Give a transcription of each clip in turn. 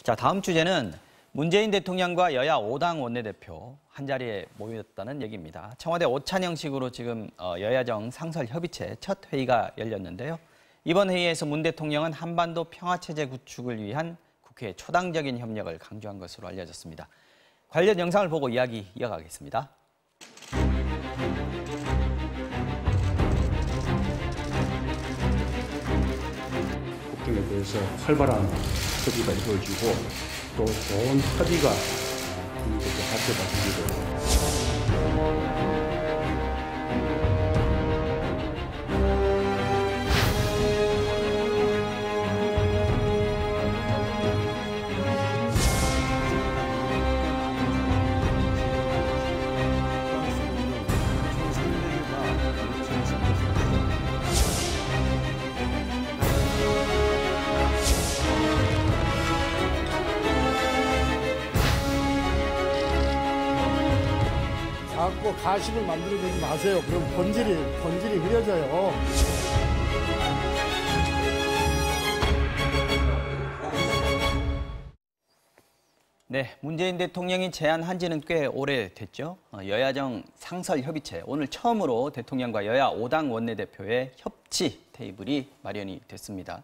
자, 다음 주제는 문재인 대통령과 여야 5당 원내대표 한자리에 모였다는 얘기입니다. 청와대 오찬형식으로 지금 여야정 상설협의체 첫 회의가 열렸는데요. 이번 회의에서 문 대통령은 한반도 평화체제 구축을 위한 국회의 초당적인 협력을 강조한 것으로 알려졌습니다. 관련 영상을 보고 이야기 이어가겠습니다. 국경에 대해서 활발한 협의가 이루어지고 또 좋은 합의가 발표가 되기를. 자꾸 가십을 만들어내지 마세요. 그럼 본질이 흐려져요. 네, 문재인 대통령이 제안한 지는 꽤 오래됐죠. 여야정 상설협의체, 오늘 처음으로 대통령과 여야 5당 원내대표의 협치 테이블이 마련이 됐습니다.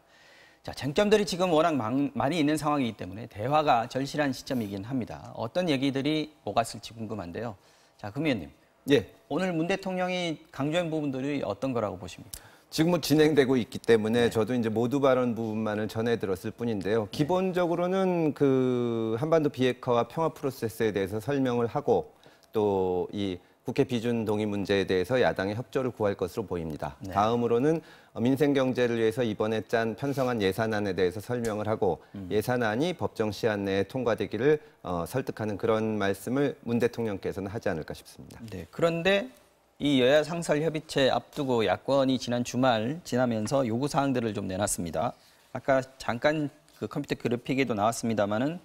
자, 쟁점들이 지금 워낙 많이 있는 상황이기 때문에 대화가 절실한 시점이긴 합니다. 어떤 얘기들이 오갔을지 궁금한데요. 자, 금 의원님. 예. 오늘 문 대통령이 강조한 부분들이 어떤 거라고 보십니까? 지금 진행되고 있기 때문에 저도 이제 모두 발언 부분만을 전해 들었을 뿐인데요. 기본적으로는 그 한반도 비핵화와 평화 프로세스에 대해서 설명을 하고 또 이 국회 비준 동의 문제에 대해서 야당의 협조를 구할 것으로 보입니다. 다음으로는 민생 경제를 위해서 이번에 짠 편성한 예산안에 대해서 설명을 하고 예산안이 법정 시한 내에 통과되기를 설득하는 그런 말씀을 문 대통령께서는 하지 않을까 싶습니다. 네. 그런데 이 여야 상설 협의체 앞두고 야권이 지난 주말 지나면서 요구 사항들을 좀 내놨습니다. 아까 잠깐 그 컴퓨터 그래픽에도 나왔습니다만은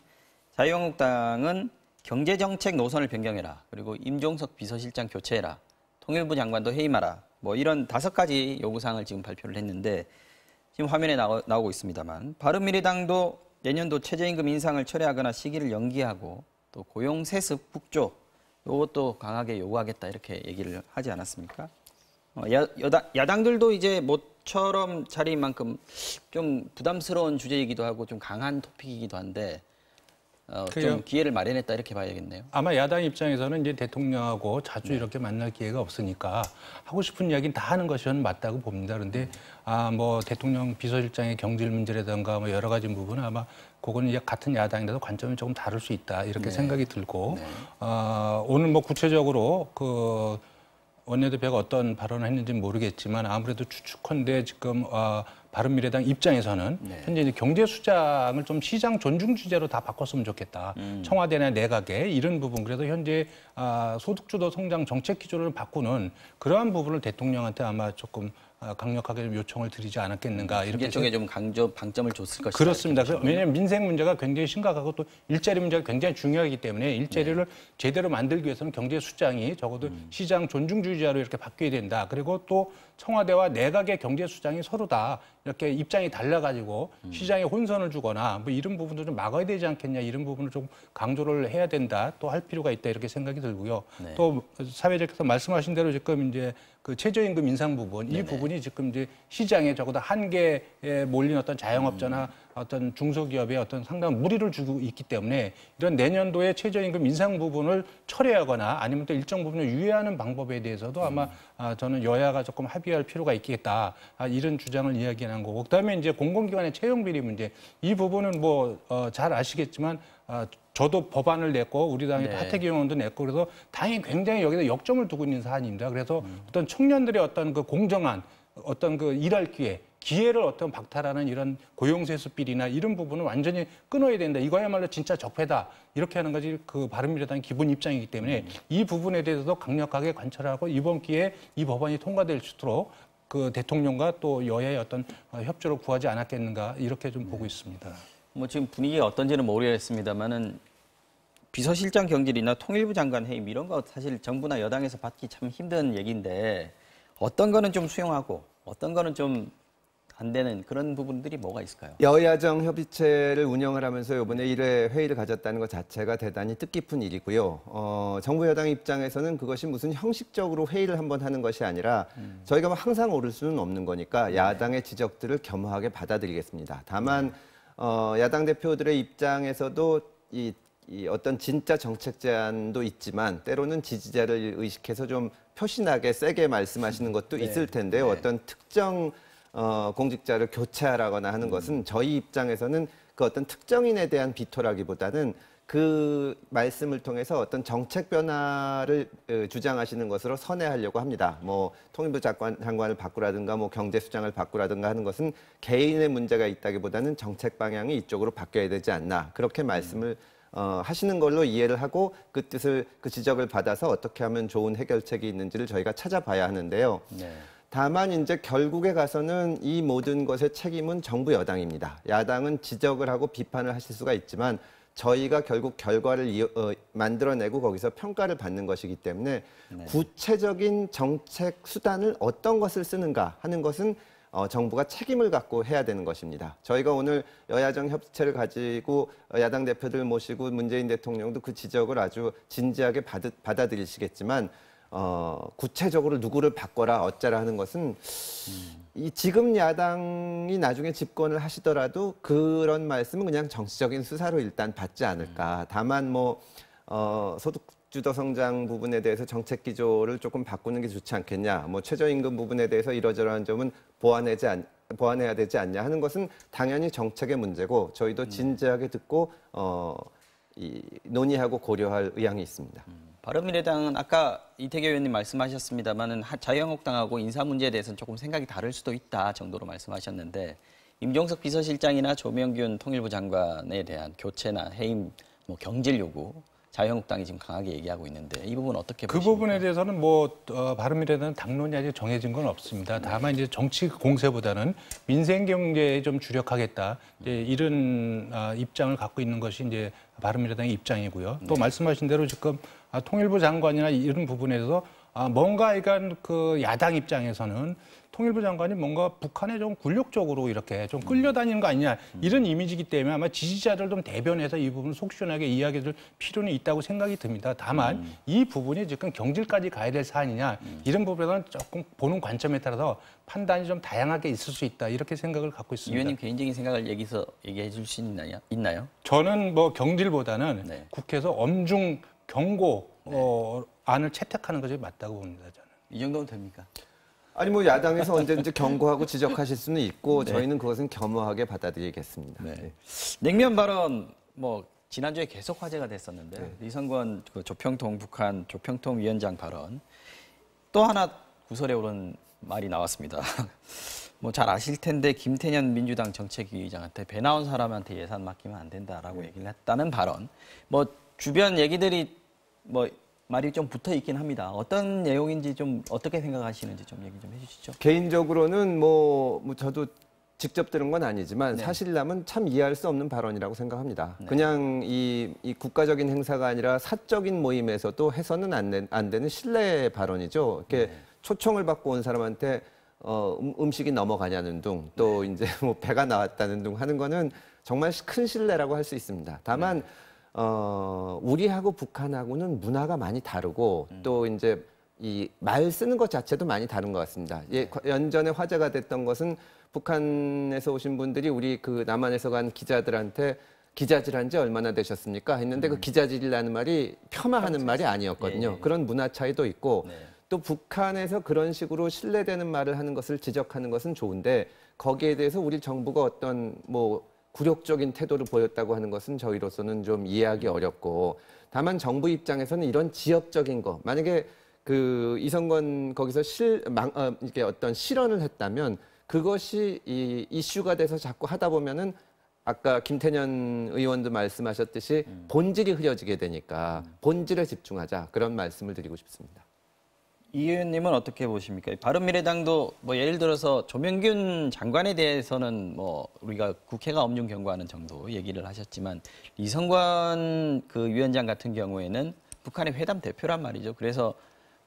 자유한국당은 경제정책 노선을 변경해라. 그리고 임종석 비서실장 교체해라. 통일부 장관도 해임하라. 뭐 이런 5가지 요구사항을 지금 발표를 했는데 지금 화면에 나오고 있습니다만 바른미래당도 내년도 최저임금 인상을 철회하거나 시기를 연기하고 또 고용세습 국조 이것도 강하게 요구하겠다 이렇게 얘기를 하지 않았습니까? 야당들도 이제 모처럼 자리인 만큼 좀 부담스러운 주제이기도 하고 좀 강한 토픽이기도 한데 좀 기회를 마련했다 이렇게 봐야겠네요. 아마 야당 입장에서는 이제 대통령하고 자주 이렇게 만날 기회가 없으니까 하고 싶은 이야기는 다 하는 것이 저는 맞다고 봅니다. 그런데 뭐 대통령 비서실장의 경질 문제라든가 뭐 여러 가지 부분은 아마 그거는 이제 같은 야당인데도 관점이 조금 다를 수 있다 이렇게 생각이 들고 오늘 뭐 구체적으로 그 원내대표가 어떤 발언을 했는지는 모르겠지만 아무래도 추측컨대 지금 바른미래당 입장에서는 현재 이제 경제 수장을 좀 시장 존중 주제로 다 바꿨으면 좋겠다. 청와대나 내각에 이런 부분 그래서 현재 소득주도 성장 정책 기조를 바꾸는 그러한 부분을 대통령한테 아마 조금 강력하게 좀 요청을 드리지 않았겠는가 이렇게 쪽에 좀 방점을 줬을 것이다. 그렇습니다. 왜냐하면 민생 문제가 굉장히 심각하고 또 일자리 문제가 굉장히 중요하기 때문에 일자리를 제대로 만들기 위해서는 경제 수장이 적어도 시장 존중주의자로 이렇게 바뀌어야 된다. 그리고 또 청와대와 내각의 경제 수장이 서로 다 이렇게 입장이 달라가지고 시장에 혼선을 주거나 뭐 이런 부분도 좀 막아야 되지 않겠냐 이런 부분을 좀 강조를 해야 된다 또 할 필요가 있다 이렇게 생각이 들고요. 또 사회자께서 말씀하신 대로 지금 이제 그 최저임금 인상 부분 이 부분이 지금 이제 시장에 적어도 한계에 몰린 어떤 자영업자나 어떤 중소기업에 어떤 상당한 무리를 주고 있기 때문에 이런 내년도에 최저임금 인상 부분을 철회하거나 아니면 또 일정 부분을 유예하는 방법에 대해서도 아마 저는 여야가 조금 합의할 필요가 있겠다 이런 주장을 이야기한 거고 그다음에 이제 공공기관의 채용 비리 문제 이 부분은 뭐 잘 아시겠지만 저도 법안을 냈고 우리 당의 하태경 의원도 냈고 그래서 당이 굉장히 여기다 역점을 두고 있는 사안입니다. 그래서 어떤 청년들의 어떤 그 공정한 어떤 그 일할 기회를 어떤 박탈하는 이런 고용세습 비리나 이런 부분은 완전히 끊어야 된다. 이거야말로 진짜 적폐다. 이렇게 하는 것이 그 바른미래당의 기본 입장이기 때문에 이 부분에 대해서도 강력하게 관철하고 이번 기회에 이 법안이 통과될 수 있도록 그 대통령과 또 여야의 어떤 협조를 구하지 않았겠는가 이렇게 좀 보고 있습니다. 뭐 지금 분위기가 어떤지는 모르겠습니다만은 비서실장 경질이나 통일부 장관 해임 이런 거 사실 정부나 여당에서 받기 참 힘든 얘기인데 어떤 거는 좀 수용하고 어떤 거는 좀 안 되는 그런 부분들이 뭐가 있을까요? 여야정 협의체를 운영을 하면서 이번에 1회 회의를 가졌다는 것 자체가 대단히 뜻깊은 일이고요. 정부 여당 입장에서는 그것이 무슨 형식적으로 회의를 한번 하는 것이 아니라 저희가 뭐 항상 오를 수는 없는 거니까 야당의 지적들을 겸허하게 받아들이겠습니다. 다만 야당 대표들의 입장에서도 이 어떤 진짜 정책 제안도 있지만 때로는 지지자를 의식해서 좀 표신하게 세게 말씀하시는 것도 있을 텐데요. 어떤 특정 공직자를 교체하라거나 하는 것은 저희 입장에서는 그 어떤 특정인에 대한 비토라기보다는 그 말씀을 통해서 어떤 정책 변화를 주장하시는 것으로 선회하려고 합니다. 뭐 통일부 장관을 바꾸라든가 뭐 경제수장을 바꾸라든가 하는 것은 개인의 문제가 있다기보다는 정책 방향이 이쪽으로 바뀌어야 되지 않나 그렇게 말씀을 하시는 걸로 이해를 하고 그 뜻을 그 지적을 받아서 어떻게 하면 좋은 해결책이 있는지를 저희가 찾아봐야 하는데요. 네. 다만 이제 결국에 가서는 이 모든 것의 책임은 정부 여당입니다. 야당은 지적을 하고 비판을 하실 수가 있지만 저희가 결국 결과를 만들어내고 거기서 평가를 받는 것이기 때문에 네. 구체적인 정책 수단을 어떤 것을 쓰는가 하는 것은 정부가 책임을 갖고 해야 되는 것입니다. 저희가 오늘 여야정 협의체를 가지고 야당 대표들 모시고 문재인 대통령도 그 지적을 아주 진지하게 받아들이시겠지만 구체적으로 누구를 바꿔라 어쩌라 하는 것은 이 지금 야당이 나중에 집권을 하시더라도 그런 말씀은 그냥 정치적인 수사로 일단 받지 않을까. 다만 뭐 소득주도 성장 부분에 대해서 정책 기조를 조금 바꾸는 게 좋지 않겠냐. 뭐 최저임금 부분에 대해서 이러저러한 점은 보완해야 되지 않냐 하는 것은 당연히 정책의 문제고 저희도 진지하게 듣고 논의하고 고려할 의향이 있습니다. 바른미래당은 아까 이태규 의원님 말씀하셨습니다만은 자유한국당하고 인사 문제에 대해서는 조금 생각이 다를 수도 있다 정도로 말씀하셨는데 임종석 비서실장이나 조명균 통일부 장관에 대한 교체나 해임, 뭐 경질 요구 자유한국당이 지금 강하게 얘기하고 있는데 이 부분 어떻게 보십니까? 그 부분에 대해서는 뭐 바른미래당은 당론이 아직 정해진 건 없습니다. 다만 이제 정치 공세보다는 민생 경제에 좀 주력하겠다 이제 이런 입장을 갖고 있는 것이 이제 바른미래당의 입장이고요. 또 말씀하신 대로 지금 통일부 장관이나 이런 부분에서 뭔가 이간 그 야당 입장에서는 통일부 장관이 뭔가 북한에 좀 굴욕적으로 이렇게 좀 끌려다니는 거 아니냐 이런 이미지이기 때문에 아마 지지자들 좀 대변해서 이 부분을 속 시원하게 이야기할 필요는 있다고 생각이 듭니다. 다만 이 부분이 지금 경질까지 가야 될 사안이냐 이런 부분에서는 조금 보는 관점에 따라서 판단이 좀 다양하게 있을 수 있다 이렇게 생각을 갖고 있습니다. 의원님 개인적인 생각을 얘기해 줄 수 있나요? 저는 뭐 경질보다는 국회에서 엄중 경고 안을 채택하는 것이 맞다고 봅니다. 저는. 이 정도면 됩니까? 아니 뭐 야당에서 언제든지 경고하고 지적하실 수는 있고 저희는 그것은 겸허하게 받아들이겠습니다. 네. 냉면 발언 뭐 지난주에 계속 화제가 됐었는데 이성건 그 조평통 북한 조평통 위원장 발언 또 하나 구설에 오른 말이 나왔습니다. 뭐 잘 아실 텐데 김태년 민주당 정책위의장한테 배 나온 사람한테 예산 맡기면 안 된다라고 얘기를 했다는 발언. 뭐 주변 얘기들이 뭐 말이 좀 붙어 있긴 합니다. 어떤 내용인지 좀 어떻게 생각하시는지 좀 얘기 좀 해주시죠. 개인적으로는 뭐 저도 직접 들은 건 아니지만 사실남은 참 이해할 수 없는 발언이라고 생각합니다. 그냥 이 국가적인 행사가 아니라 사적인 모임에서도 해서는 안 되는 신뢰 발언이죠. 이렇게 초청을 받고 온 사람한테 음식이 넘어가냐는 둥, 또 이제 뭐 배가 나왔다는 둥 하는 거는 정말 큰 신뢰라고 할 수 있습니다. 다만 우리하고 북한하고는 문화가 많이 다르고 또 이제 이 말 쓰는 것 자체도 많이 다른 것 같습니다. 연전에 화제가 됐던 것은 북한에서 오신 분들이 우리 그 남한에서 간 기자들한테 기자질한 지 얼마나 되셨습니까? 했는데 그 기자질이라는 말이 폄하하는 말이 아니었거든요. 그런 문화 차이도 있고 또 북한에서 그런 식으로 신뢰되는 말을 하는 것을 지적하는 것은 좋은데 거기에 대해서 우리 정부가 어떤 뭐 굴욕적인 태도를 보였다고 하는 것은 저희로서는 좀 이해하기 어렵고 다만 정부 입장에서는 이런 지역적인 거 만약에 그 이성건 거기서 이렇게 어떤 실언을 했다면 그것이 이 이슈가 돼서 자꾸 하다 보면은 아까 김태년 의원도 말씀하셨듯이 본질이 흐려지게 되니까 본질에 집중하자 그런 말씀을 드리고 싶습니다. 이 의원님은 어떻게 보십니까? 바른미래당도 뭐 예를 들어서 조명균 장관에 대해서는 뭐 우리가 국회가 엄중 경고하는 정도 얘기를 하셨지만 이성관 그 위원장 같은 경우에는 북한의 회담 대표란 말이죠. 그래서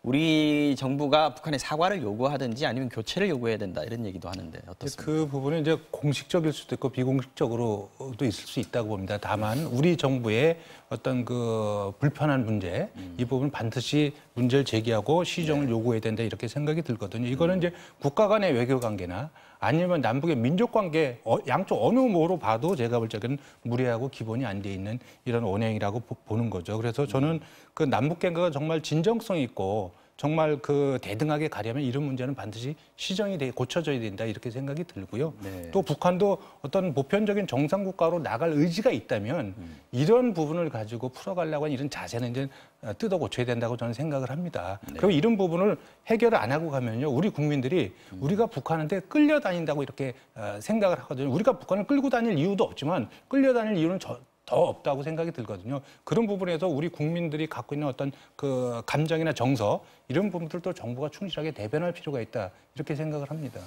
우리 정부가 북한에 사과를 요구하든지 아니면 교체를 요구해야 된다 이런 얘기도 하는데 어떻습니까? 그 부분은 이제 공식적일 수도 있고 비공식적으로도 있을 수 있다고 봅니다. 다만 우리 정부의 어떤 그 불편한 문제 이 부분 반드시 문제를 제기하고 시정을 요구해야 된다 이렇게 생각이 들거든요. 이거는 이제 국가 간의 외교 관계나 아니면 남북의 민족 관계 양쪽 어느 모로 봐도 제가 볼 적에는 무례하고 기본이 안 돼 있는 이런 언행이라고 보는 거죠. 그래서 저는 그 남북 관계가 정말 진정성 있고 정말 그 대등하게 가려면 이런 문제는 반드시 시정이 고쳐져야 된다 이렇게 생각이 들고요. 네. 또 북한도 어떤 보편적인 정상 국가로 나갈 의지가 있다면 이런 부분을 가지고 풀어가려고 하는 이런 자세는 이제 뜯어 고쳐야 된다고 저는 생각을 합니다. 네. 그럼 이런 부분을 해결을 안 하고 가면요, 우리 국민들이 우리가 북한한테 끌려다닌다고 이렇게 생각을 하거든요. 우리가 북한을 끌고 다닐 이유도 없지만 끌려다닐 이유는 더 없다고 생각이 들거든요. 그런 부분에서 우리 국민들이 갖고 있는 어떤 그 감정이나 정서 이런 부분들도 정부가 충실하게 대변할 필요가 있다 이렇게 생각을 합니다.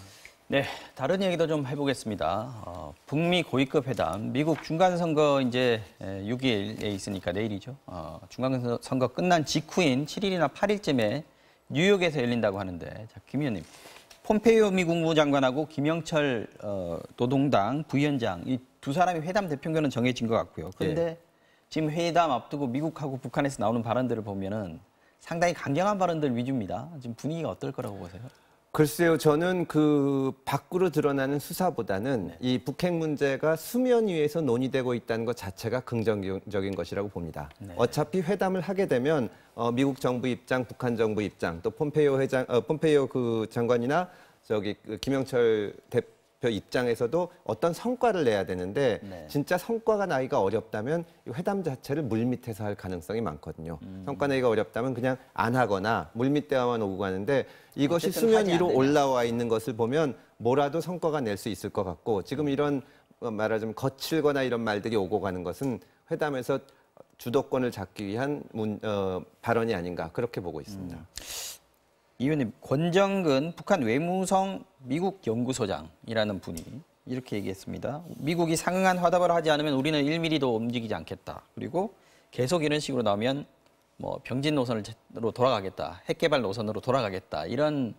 네, 다른 얘기도 좀 해보겠습니다. 북미 고위급 회담, 미국 중간선거 이제 6일에 있으니까 내일이죠. 중간선거 끝난 직후인 7일이나 8일쯤에 뉴욕에서 열린다고 하는데, 자, 김 의원님, 폼페이오 미 국무장관하고 김영철 노동당 부위원장 이 두 사람이 회담 대표견은 정해진 것 같고요. 그런데 지금 회담 앞두고 미국하고 북한에서 나오는 발언들을 보면은 상당히 강경한 발언들 위주입니다. 지금 분위기가 어떨 거라고 보세요? 글쎄요, 저는 그 밖으로 드러나는 수사보다는 이 북핵 문제가 수면 위에서 논의되고 있다는 것 자체가 긍정적인 것이라고 봅니다. 어차피 회담을 하게 되면 미국 정부 입장, 북한 정부 입장, 또 폼페이오 그 장관이나 저기 김영철 대표 입장에서도 어떤 성과를 내야 되는데 진짜 성과가 나기가 어렵다면 이 회담 자체를 물밑에서 할 가능성이 많거든요. 성과 내기가 어렵다면 그냥 안 하거나 물밑 대화만 오고 가는데 이것이 수면 위로 올라와 있는 것을 보면 뭐라도 성과가 낼 수 있을 것 같고 지금 이런 말하자면 거칠거나 이런 말들이 오고 가는 것은 회담에서 주도권을 잡기 위한 발언이 아닌가 그렇게 보고 있습니다. 이 의원님, 권정근 북한 외무성 미국 연구소장이라는 분이 이렇게 얘기했습니다. 미국이 상응한 화답을 하지 않으면 우리는 1mm도 움직이지 않겠다. 그리고 계속 이런 식으로 나오면 뭐 병진 노선으로 돌아가겠다. 핵 개발 노선으로 돌아가겠다. 이런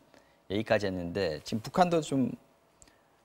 얘기까지 했는데 지금 북한도 좀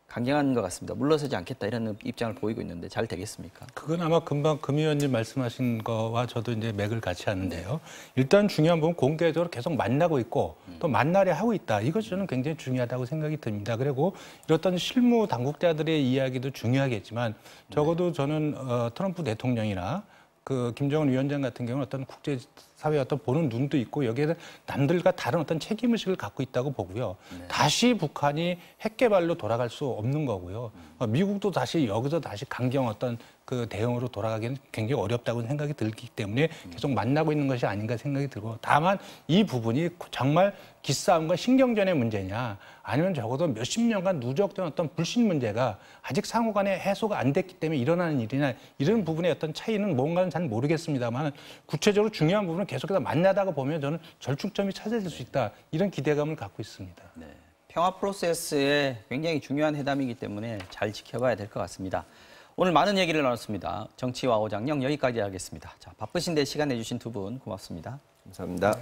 강경한 것 같습니다. 물러서지 않겠다 이런 입장을 보이고 있는데 잘 되겠습니까? 그건 아마 금방 금 의원님 말씀하신 거와 저도 이제 맥을 같이 하는데요. 일단 중요한 부분 공개적으로 계속 만나고 있고 또 만나려 하고 있다. 이것이 저는 굉장히 중요하다고 생각이 듭니다. 그리고 이렇던 실무 당국자들의 이야기도 중요하겠지만 적어도 저는 트럼프 대통령이나 그 김정은 위원장 같은 경우는 어떤 국제사회의 어떤 보는 눈도 있고 여기에 남들과 다른 어떤 책임의식을 갖고 있다고 보고요. 다시 북한이 핵 개발로 돌아갈 수 없는 거고요. 미국도 여기서 다시 강경 어떤 그 대응으로 돌아가기는 굉장히 어렵다고 생각이 들기 때문에 계속 만나고 있는 것이 아닌가 생각이 들고 다만 이 부분이 정말 기싸움과 신경전의 문제냐 아니면 적어도 몇십 년간 누적된 어떤 불신 문제가 아직 상호간에 해소가 안 됐기 때문에 일어나는 일이나 이런 부분의 어떤 차이는 뭔가는 잘 모르겠습니다만 구체적으로 중요한 부분은 계속해서 만나다가 보면 저는 절충점이 찾아질 수 있다 이런 기대감을 갖고 있습니다. 네. 평화 프로세스에 굉장히 중요한 회담이기 때문에 잘 지켜봐야 될 것 같습니다. 오늘 많은 얘기를 나눴습니다. 정치와 오장영 여기까지 하겠습니다. 자, 바쁘신데 시간 내주신 두 분 고맙습니다. 감사합니다.